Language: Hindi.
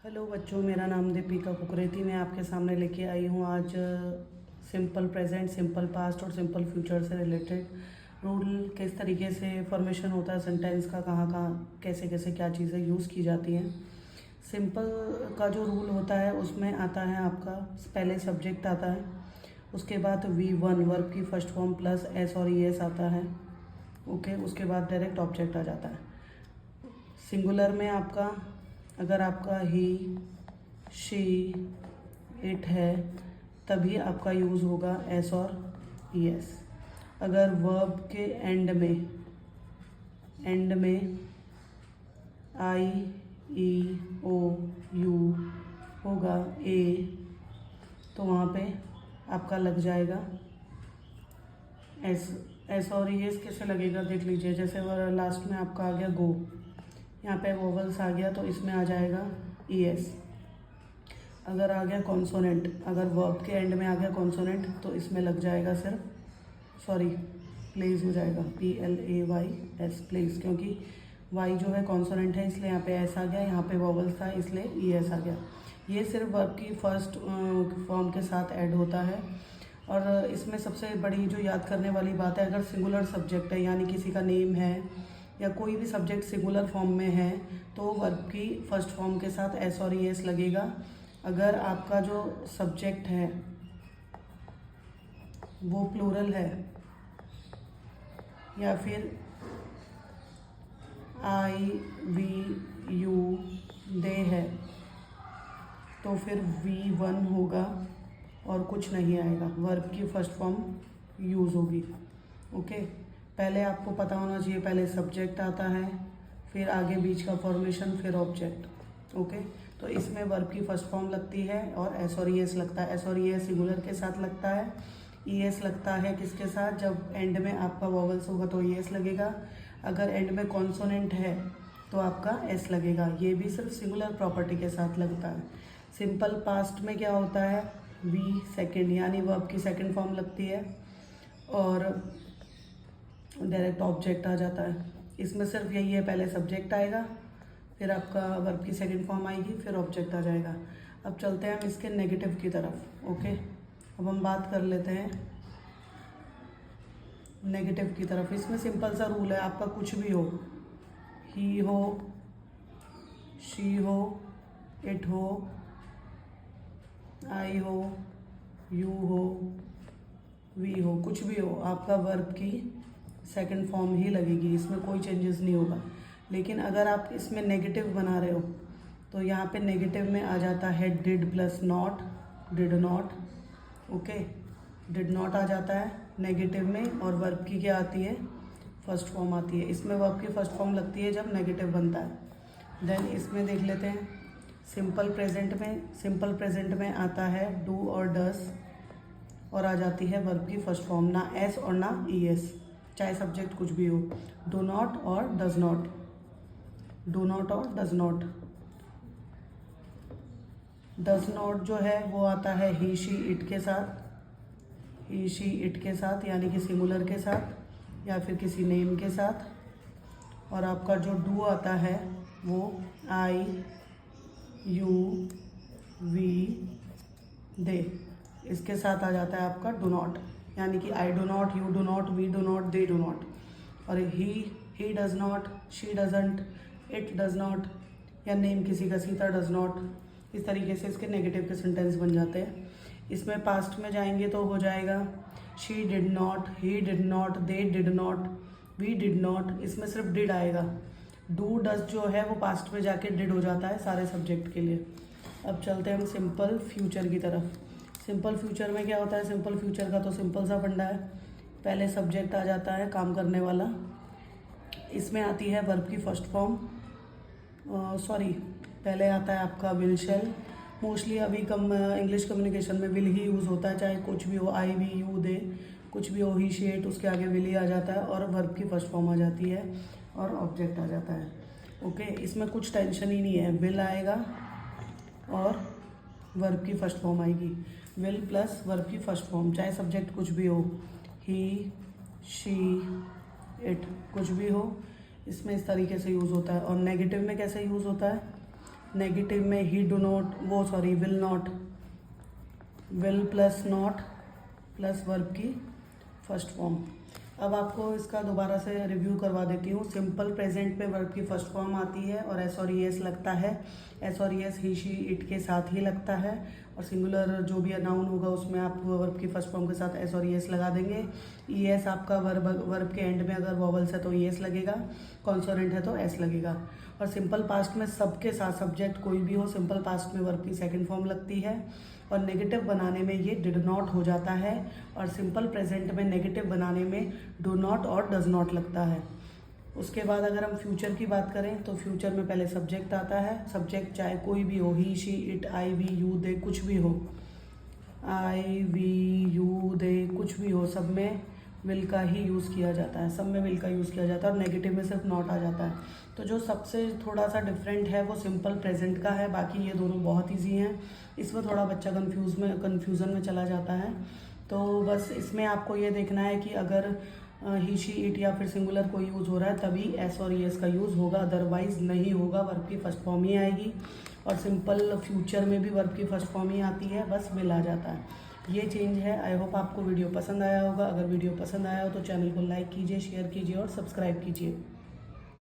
हेलो बच्चों, मेरा नाम दीपिका कुकरेती। मैं आपके सामने लेके आई हूँ आज सिंपल प्रेजेंट, सिंपल पास्ट और सिंपल फ्यूचर से रिलेटेड रूल किस तरीके से फॉर्मेशन होता है सेंटेंस का, कहाँ कहाँ कैसे कैसे क्या चीज़ें यूज़ की जाती हैं। सिंपल का जो रूल होता है उसमें आता है आपका पहले सब्जेक्ट आता है, उसके बाद V1 वर्ब की फर्स्ट फॉर्म प्लस एस और ES आता है। ओके, उसके बाद डायरेक्ट ऑब्जेक्ट आ जाता है। सिंगुलर में आपका अगर आपका ही, शी, इट है तभी आपका यूज़ होगा एस और ES। अगर वर्ब के एंड में आई, ई, ओ, यू होगा ए, तो वहाँ पे आपका लग जाएगा एस और ES कैसे लगेगा देख लीजिए। जैसे लास्ट में आपका आ गया गो, यहाँ पे वोवल्स आ गया तो इसमें आ जाएगा ES। अगर आ गया कॉन्सोनेंट, अगर वर्ब के एंड में आ गया कॉन्सोनेंट तो इसमें लग जाएगा प्लेस हो जाएगा PLAYS, प्लेस, क्योंकि वाई जो है कॉन्सोनेंट है इसलिए यहाँ पे एस आ गया, यहाँ पे वोवल्स था इसलिए ES आ गया। ये सिर्फ वर्ब की फर्स्ट फॉर्म के साथ ऐड होता है। और इसमें सबसे बड़ी जो याद करने वाली बात है, अगर सिंगुलर सब्जेक्ट है यानी किसी का नेम है या कोई भी सब्जेक्ट सिंगुलर फॉर्म में है तो वर्ब की फर्स्ट फॉर्म के साथ एस और ES लगेगा। अगर आपका जो सब्जेक्ट है वो प्लूरल है या फिर आई, वी, यू, दे है तो फिर V1 होगा और कुछ नहीं आएगा, वर्ब की फर्स्ट फॉर्म यूज़ होगी। ओके, पहले आपको पता होना चाहिए, पहले सब्जेक्ट आता है, फिर आगे बीच का फॉर्मेशन, फिर ऑब्जेक्ट। ओके, तो इसमें वर्ब की फर्स्ट फॉर्म लगती है और एस और ES लगता है। एस और ES सिंगुलर के साथ लगता है, ES लगता है किसके साथ, जब एंड में आपका वॉवल्स होगा तो ES लगेगा। अगर एंड में कॉन्सोनेंट है तो आपका S लगेगा। ये भी सिर्फ सिंगुलर प्रॉपर्टी के साथ लगता है। सिंपल पास्ट में क्या होता है, V सेकेंड यानी वर्ब की सेकेंड फॉर्म लगती है और डायरेक्ट ऑब्जेक्ट आ जाता है। इसमें सिर्फ यही है, पहले सब्जेक्ट आएगा, फिर आपका वर्ब की सेकंड फॉर्म आएगी, फिर ऑब्जेक्ट आ जाएगा। अब चलते हैं हम इसके नेगेटिव की तरफ। ओके, अब हम बात कर लेते हैं नेगेटिव की तरफ। इसमें सिंपल सा रूल है, आपका कुछ भी हो, ही हो, शी हो, इट हो, आई हो, यू हो, वी हो, कुछ भी हो, आपका वर्ब की सेकंड फॉर्म ही लगेगी, इसमें कोई चेंजेस नहीं होगा। लेकिन अगर आप इसमें नेगेटिव बना रहे हो तो यहाँ पे नेगेटिव में आ जाता है did plus not, did not. Okay, did not आ जाता है नेगेटिव में और वर्ब की क्या आती है, फर्स्ट फॉर्म आती है। इसमें वर्ब की फर्स्ट फॉर्म लगती है जब नेगेटिव बनता है। देन इसमें देख लेते हैं सिंपल प्रेजेंट में आता है डू और डस और आ जाती है वर्ब की फर्स्ट फॉर्म, ना एस और ना ES, चाहे सब्जेक्ट कुछ भी हो। डू नॉट और डज नॉट, डू नॉट और डज नॉट। डज नॉट जो है वो आता है ही, शी, इट के साथ, ही, शी, इट के साथ यानी कि सिंगुलर के साथ या फिर किसी नेम के साथ। और आपका जो डू आता है वो आई, यू, वी, दे, इसके साथ आ जाता है आपका डू नॉट, यानी कि I do not, you do not, we do not, they do not. और he does not, she doesn't, it does not, या नेम किसी का सीता डज नॉट। इस तरीके से इसके नेगेटिव के सेंटेंस बन जाते हैं। इसमें पास्ट में जाएंगे तो हो जाएगा she did not, he did not, they did not, we did not, इसमें सिर्फ डिड आएगा। डू डज जो है वो पास्ट में जाके डिड हो जाता है सारे सब्जेक्ट के लिए। अब चलते हैं हम सिंपल फ्यूचर की तरफ। सिंपल फ्यूचर में क्या होता है, सिंपल फ्यूचर का तो सिंपल सा फंडा है, पहले सब्जेक्ट आ जाता है काम करने वाला, इसमें आती है वर्ब की फर्स्ट फॉर्म, पहले आता है आपका विल शेल। मोस्टली अभी इंग्लिश कम्युनिकेशन में विल ही यूज़ होता है, चाहे कुछ भी हो, आई, वी, यू, दे, कुछ भी हो, ही, शी, इट, उसके आगे विल ही आ जाता है और वर्ब की फर्स्ट फॉर्म आ जाती है और ऑब्जेक्ट आ जाता है। ओके, इसमें कुछ टेंशन ही नहीं है, विल आएगा और वर्ब की फर्स्ट फॉर्म आएगी, विल प्लस वर्ब की फर्स्ट फॉर्म, चाहे सब्जेक्ट कुछ भी हो, ही, शी, इट, कुछ भी हो, इसमें इस तरीके से यूज़ होता है। और नेगेटिव में कैसे यूज़ होता है, नेगेटिव में ही डू नॉट, वो sorry will not, will plus not plus verb की फर्स्ट फॉर्म। अब आपको इसका दोबारा से रिव्यू करवा देती हूँ। सिंपल प्रेजेंट पे वर्ब की फर्स्ट फॉर्म आती है और एस और ई एस लगता है। एस और E S he she it के साथ ही लगता है और सिंगुलर जो भी नाउन होगा उसमें आप वर्ब की फर्स्ट फॉर्म के साथ एस और ई एस लगा देंगे। ई एस आपका वर्ब के एंड में अगर वॉवल्स है तो ई एस लगेगा, कॉन्सोनेंट है तो एस लगेगा। और सिंपल पास्ट में सबके साथ सब्जेक्ट कोई भी हो, सिंपल पास्ट में वर्ब की सेकेंड फॉर्म लगती है और नेगेटिव बनाने में ये डिड नॉट हो जाता है और सिंपल प्रेजेंट में नेगेटिव बनाने में डू नॉट और डज नॉट लगता है। उसके बाद अगर हम फ्यूचर की बात करें तो फ्यूचर में पहले सब्जेक्ट आता है। सब्जेक्ट चाहे कोई भी हो, he she it I we you they, कुछ भी हो, आई वी यू दे कुछ भी हो, सब में विल का ही यूज़ किया जाता है, सब में विल का यूज़ किया जाता है और नेगेटिव में सिर्फ नॉट आ जाता है। तो जो सबसे थोड़ा सा डिफरेंट है वो सिंपल प्रेजेंट का है, बाकी ये दोनों बहुत ईजी हैं। इसमें थोड़ा बच्चा कन्फ्यूज़न में चला जाता है। तो बस इसमें आपको ये देखना है कि अगर ही शी इट या फिर सिंगुलर कोई यूज़ हो रहा है तभी एस और ई एस का यूज़ होगा, अदरवाइज नहीं होगा, वर्ब की फर्स्ट फॉर्म ही आएगी। और सिंपल फ्यूचर में भी वर्ब की फर्स्ट फॉर्म ही आती है, बस विल आ जाता है। ये चेंज है। आई होप आपको वीडियो पसंद आया होगा। अगर वीडियो पसंद आया हो तो चैनल को लाइक कीजिए, शेयर कीजिए और सब्सक्राइब कीजिए।